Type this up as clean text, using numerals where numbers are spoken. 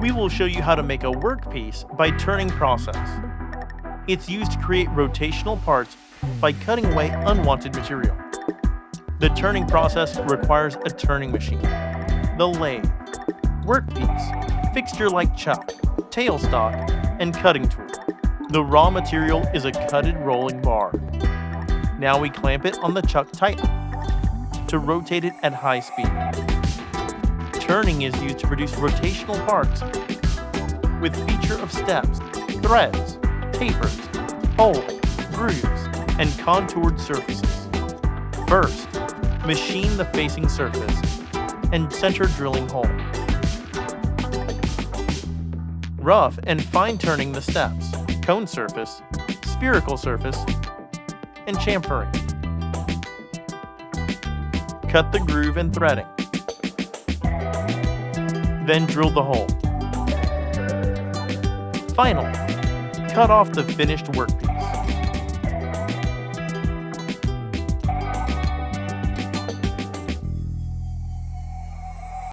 We will show you how to make a workpiece by turning process. It's used to create rotational parts by cutting away unwanted material. The turning process requires a turning machine, the lathe, workpiece, fixture-like chuck, tailstock, and cutting tool. The raw material is a cutted rolling bar. Now we clamp it on the chuck tightly to rotate it at high speed. Turning is used to produce rotational parts with feature of steps, threads, tapers, holes, grooves, and contoured surfaces. First, machine the facing surface and center drilling hole. Rough and fine turning the steps, cone surface, spherical surface, and chamfering. Cut the groove and threading. Then drill the hole. Finally, cut off the finished workpiece.